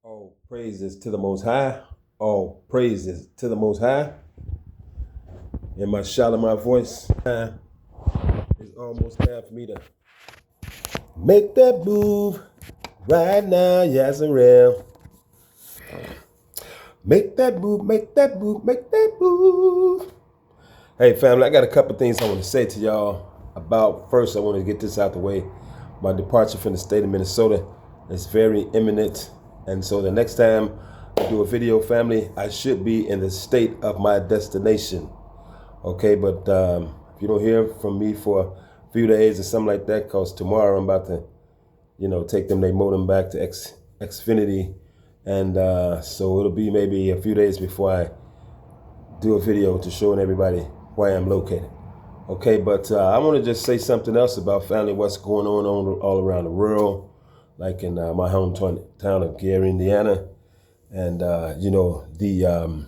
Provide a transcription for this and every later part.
All praises to the Most High. All praises to the Most High. In my shout of my voice, it's almost time for me to make that move right now. Yes, and real. Make that move, make that move, make that move. Hey, family, I got a couple things I want to say to y'all about. First, I want to get this out the way. My departure from the state of Minnesota is very imminent. And so the next time I do a video, family, I should be in the state of my destination. Okay, but if you don't hear from me for a few days or something like that, because tomorrow I'm about to, take they modem back to Xfinity. And so it'll be maybe a few days before I do a video to showing everybody where I'm located. Okay, but I want to just say something else about family, what's going on all around the world, like in my hometown of Gary, Indiana. And, the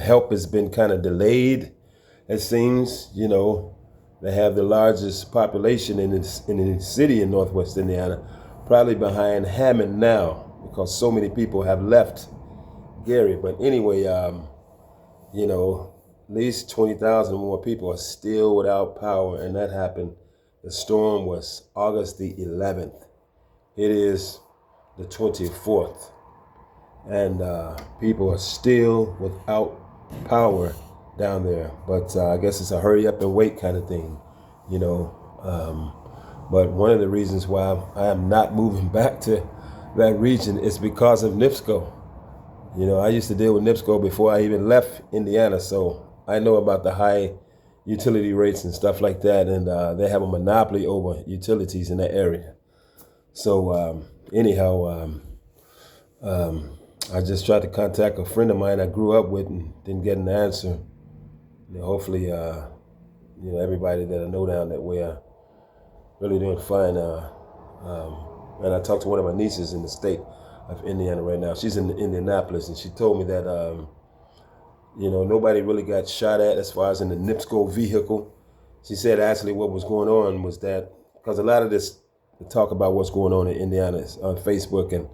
help has been kind of delayed, it seems. They have the largest population in the city in Northwest Indiana, probably behind Hammond now, because so many people have left Gary. But anyway, at least 20,000 more people are still without power, and that happened. The storm was August the 11th. It is the 24th, and people are still without power down there. But I guess it's a hurry up and wait kind of thing, But one of the reasons why I am not moving back to that region is because of NIPSCO. I used to deal with NIPSCO before I even left Indiana, so I know about the high utility rates and stuff like that, and they have a monopoly over utilities in that area. So anyhow, I just tried to contact a friend of mine I grew up with and didn't get an answer. Hopefully, everybody that I know down that way are really doing fine. And I talked to one of my nieces in the state of Indiana right now. She's in Indianapolis, and she told me that nobody really got shot at as far as in the NIPSCO vehicle. She said actually what was going on was that, because a lot of this talk about what's going on in Indiana is on Facebook, and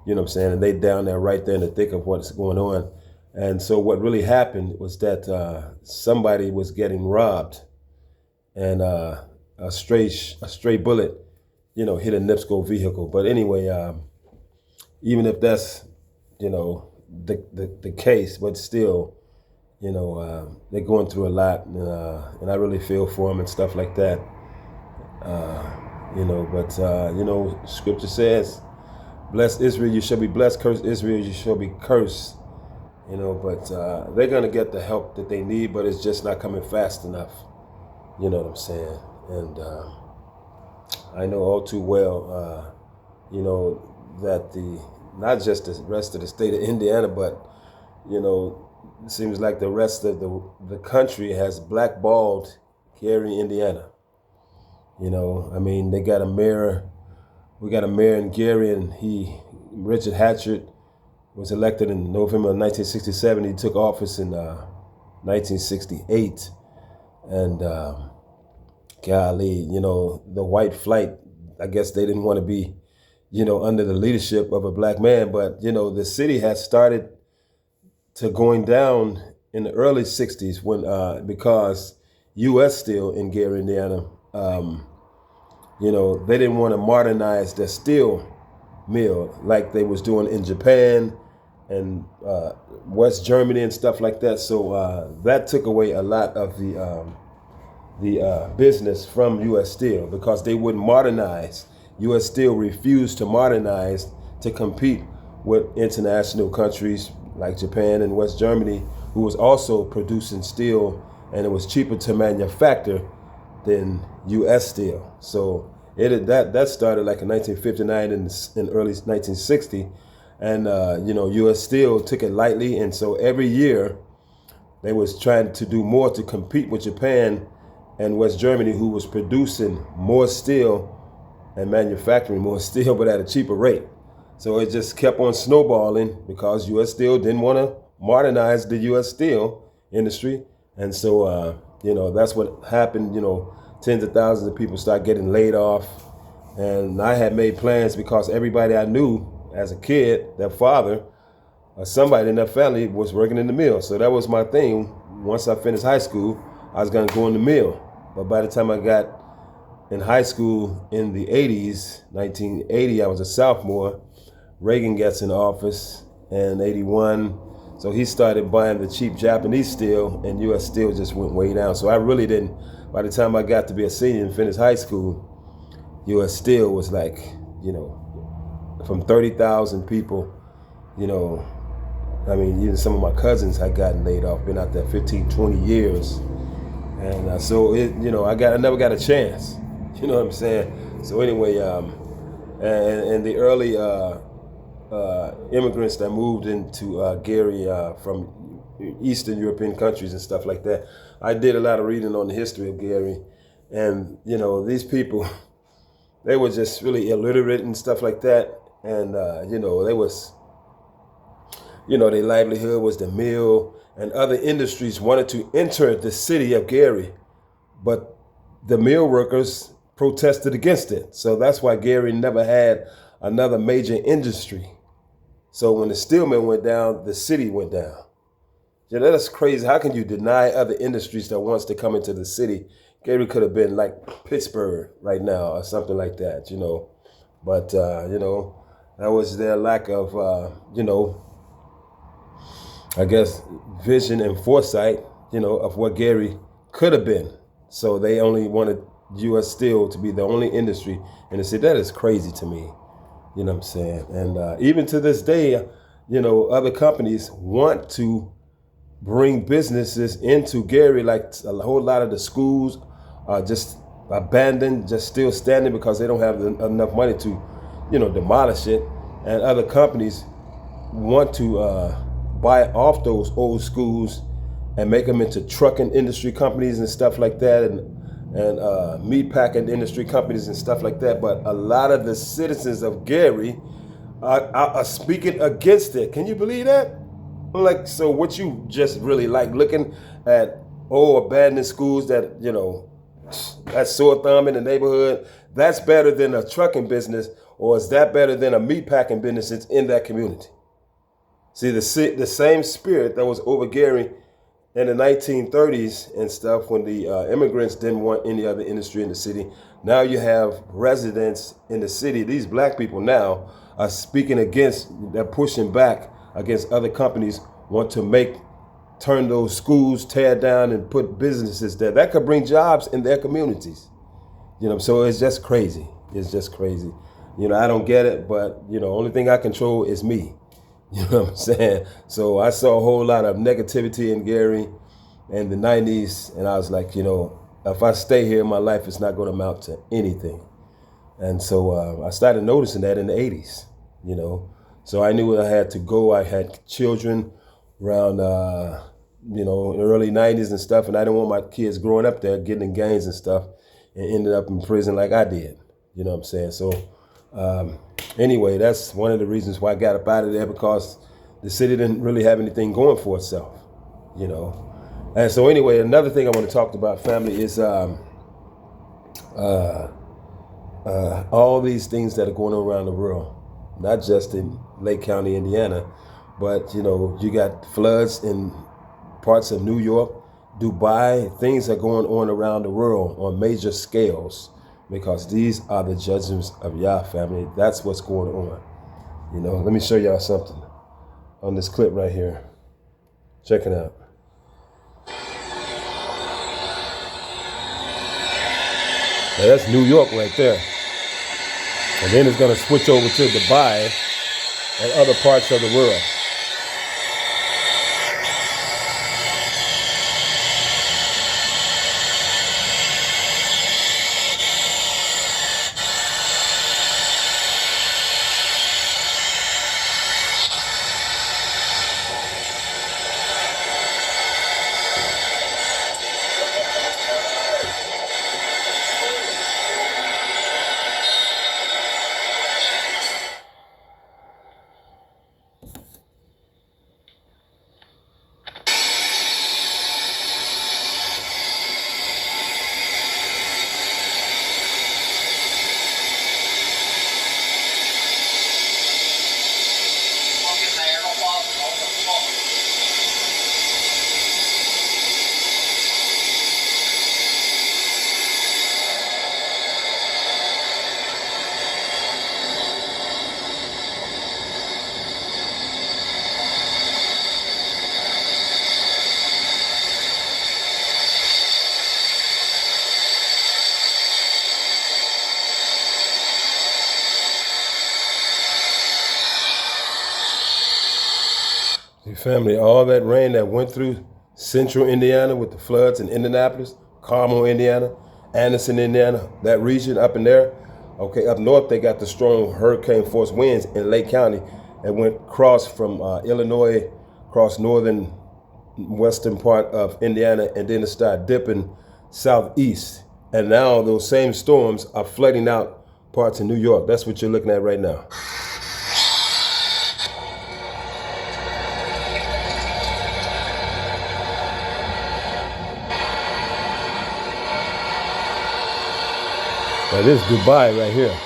and they down there right there in the thick of what's going on. And so what really happened was that somebody was getting robbed, and a stray bullet, hit a NIPSCO vehicle. But anyway, even if that's, the case, but still, they're going through a lot, and I really feel for them and stuff like that. But Scripture says, bless Israel, you shall be blessed, curse Israel, you shall be cursed. But they're going to get the help that they need, but it's just not coming fast enough. You know what I'm saying? And I know all too well, that not just the rest of the state of Indiana, but, it seems like the rest of the country has blackballed Gary, Indiana. They got a mayor. We got a mayor in Gary, and Richard Hatchett, was elected in November of 1967. He took office in 1968. And golly, the white flight, I guess they didn't want to be, under the leadership of a black man. But, the city has started to going down in the early 60s when because U.S. Steel in Gary, Indiana, they didn't want to modernize their steel mill like they was doing in Japan and West Germany and stuff like that. So that took away a lot of the business from U.S. Steel, because they wouldn't modernize. U.S. Steel refused to modernize to compete with international countries like Japan and West Germany, who was also producing steel, and it was cheaper to manufacture than U.S. Steel. So that started like in 1959 and early 1960. And, U.S. Steel took it lightly. And so every year they was trying to do more to compete with Japan and West Germany, who was producing more steel and manufacturing more steel, but at a cheaper rate. So it just kept on snowballing because U.S. Steel didn't want to modernize the U.S. steel industry. And so, that's what happened. Tens of thousands of people start getting laid off. And I had made plans because everybody I knew as a kid, their father or somebody in their family was working in the mill. So that was my thing. Once I finished high school, I was going to go in the mill. But by the time I got in high school in the 80s, 1980, I was a sophomore. Reagan gets in office in 81. So he started buying the cheap Japanese steel, and U.S. steel just went way down. So I really didn't, by the time I got to be a senior and finish high school, U.S. steel was like, from 30,000 people, I mean, even some of my cousins had gotten laid off, been out there 15, 20 years. And so, I never got a chance. You know what I'm saying? So anyway, and the early immigrants that moved into Gary from Eastern European countries and stuff like that, I did a lot of reading on the history of Gary. And, these people, they were just really illiterate and stuff like that. And, they was, their livelihood was the mill, and other industries wanted to enter the city of Gary, but the mill workers protested against it. So that's why Gary never had another major industry. So when the steel mill went down, the city went down. That's crazy. How can you deny other industries that wants to come into the city? Gary could have been like Pittsburgh right now or something like that, But, that was their lack of, I guess, vision and foresight, of what Gary could have been. So they only wanted U.S. Steel to be the only industry in the city. That is crazy to me. You know what I'm saying? And even to this day, other companies want to bring businesses into Gary, like a whole lot of the schools are just abandoned, just still standing because they don't have enough money to, demolish it. And other companies want to buy off those old schools and make them into trucking industry companies and stuff like that, and meat packing industry companies and stuff like that. But a lot of the citizens of Gary are speaking against it. Can you believe that? Like, so what you just really like looking at old abandoned schools that, that's sore thumb in the neighborhood, that's better than a trucking business, or is that better than a meat packing business that's in that community? See, the same spirit that was over Gary in the 1930s and stuff, when the immigrants didn't want any other industry in the city, now you have residents in the city. These black people now are speaking against, they're pushing back against other companies, want to turn those schools, tear down and put businesses there. That could bring jobs in their communities. So it's just crazy. It's just crazy. I don't get it, but, only thing I control is me. You know what I'm saying? So I saw a whole lot of negativity in Gary in the 90s, and I was like, if I stay here, my life is not going to amount to anything. And so I started noticing that in the 80s, So I knew I had to go. I had children around, in the early 90s and stuff, and I didn't want my kids growing up there getting in gangs and stuff and ended up in prison like I did. You know what I'm saying? So anyway, that's one of the reasons why I got up out of there, because the city didn't really have anything going for itself, And so anyway, another thing I want to talk about, family, is all these things that are going on around the world, not just in Lake County, Indiana, but, you got floods in parts of New York, Dubai. Things are going on around the world on major scales, because these are the judgments of Yah, family. That's what's going on. Let me show y'all something on this clip right here. Check it out. Now that's New York right there. And then it's going to switch over to Dubai and other parts of the world. See, family, all that rain that went through central Indiana with the floods in Indianapolis, Carmel, Indiana, Anderson, Indiana, that region up in there. Okay, up north they got the strong hurricane force winds in Lake County that went across from Illinois, across northern western part of Indiana, and then it started dipping southeast. And now those same storms are flooding out parts of New York. That's what you're looking at right now. Now this is Dubai right here.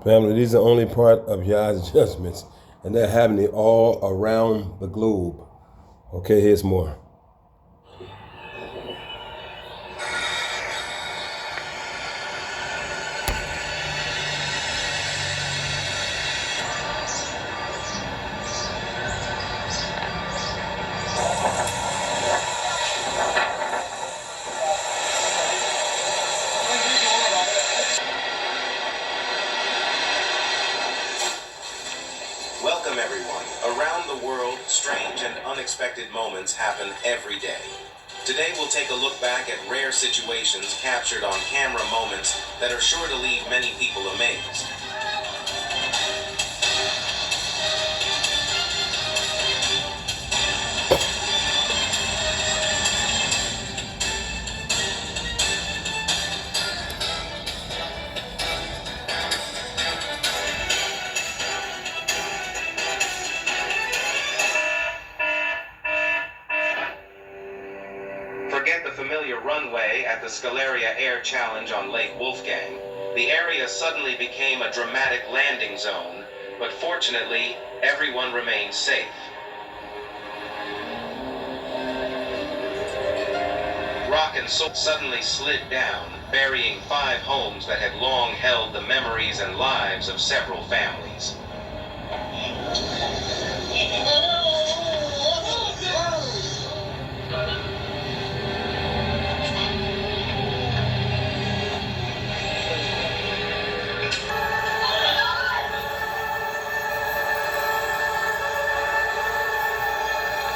Family, these are only part of Yah's judgments, and they're happening all around the globe. Okay, here's more. Welcome everyone. Around the world, strange and unexpected moments happen every day. Today we'll take a look back at rare situations captured on camera, moments that are sure to leave many people amazed. Forget the familiar runway at the Scalaria Air Challenge on Lake Wolfgang. The area suddenly became a dramatic landing zone, but fortunately, everyone remained safe. Rock and Soul suddenly slid down, burying 5 homes that had long held the memories and lives of several families.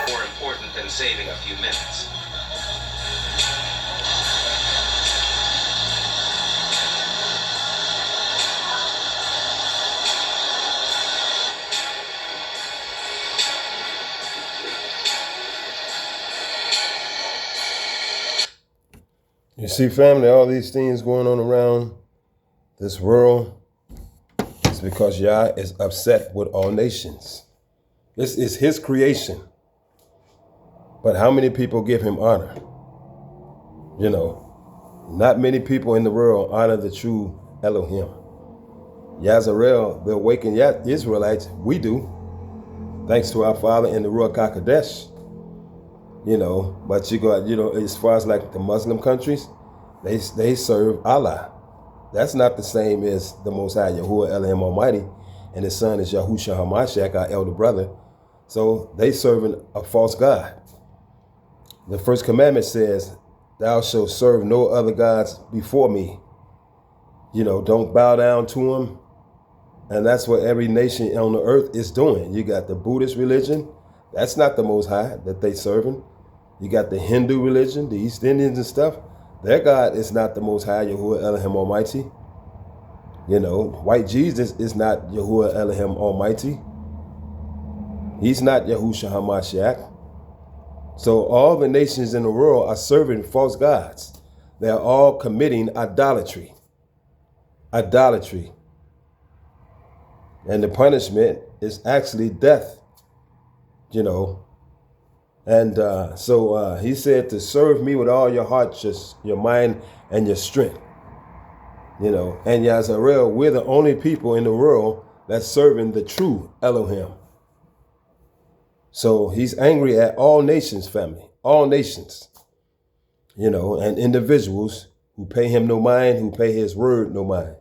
More important than saving a few minutes. You see, family, all these things going on around this world is because Yah is upset with all nations. This is his creation. But how many people give him honor? You know, not many people in the world honor the true Elohim. Yazarel, the awakened Israelites, we do, thanks to our Father in the Ruach HaKodesh. You know, but you got, as far as like the Muslim countries, they serve Allah. That's not the same as the Most High Yahuwah Elohim Almighty, and his son is Yahushua HaMashiach, our elder brother. So they serving a false God. The first commandment says, "Thou shalt serve no other gods before me." You know, don't bow down to them. And that's what every nation on the earth is doing. You got the Buddhist religion. That's not the Most High that they serving. You got the Hindu religion, the East Indians and stuff. Their God is not the Most High, Yahuwah Elohim Almighty. You know, white Jesus is not Yahuwah Elohim Almighty. He's not Yahushua HaMashiach. So all the nations in the world are serving false gods. They're all committing idolatry. Idolatry. And the punishment is actually death. You know. And so he said to serve me with all your heart, your mind, and your strength. You know, and Yazarel, we're the only people in the world that's serving the true Elohim. So he's angry at all nations, family, all nations, you know, and individuals who pay him no mind, who pay his word no mind.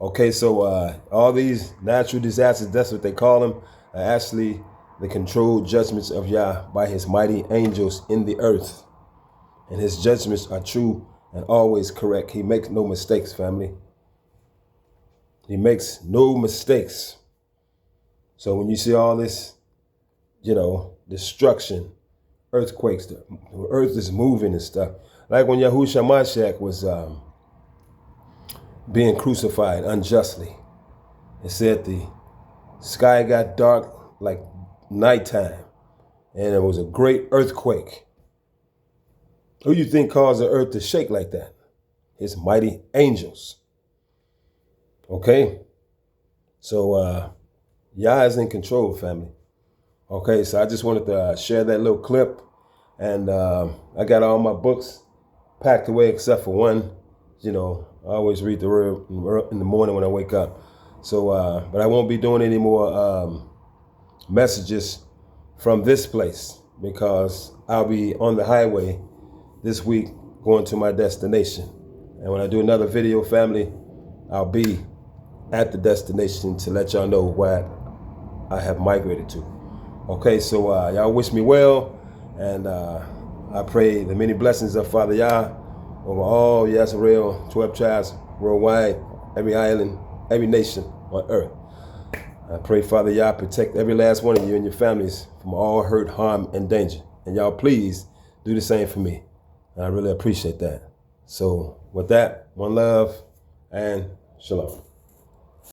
Okay, so all these natural disasters, that's what they call them, are actually the controlled judgments of Yah by his mighty angels in the earth. And his judgments are true and always correct. He makes no mistakes, family. He makes no mistakes. So when you see all this, destruction, earthquakes, the earth is moving and stuff. Like when Yahushua Mashiach was being crucified unjustly. It said the sky got dark like nighttime, and it was a great earthquake. Who you think caused the earth to shake like that? His mighty angels. Okay? So Yah is in control, family. Okay, so I just wanted to share that little clip. And I got all my books packed away except for one. I always read the word in the morning when I wake up. So, but I won't be doing any more messages from this place because I'll be on the highway this week going to my destination. And when I do another video, family, I'll be at the destination to let y'all know what I have migrated to. Okay, so y'all wish me well, and I pray the many blessings of Father Yah over all Yisrael, 12 tribes worldwide, every island, every nation on earth. I pray Father Yah protect every last one of you and your families from all hurt, harm, and danger. And y'all please do the same for me. And I really appreciate that. So with that, one love and shalom.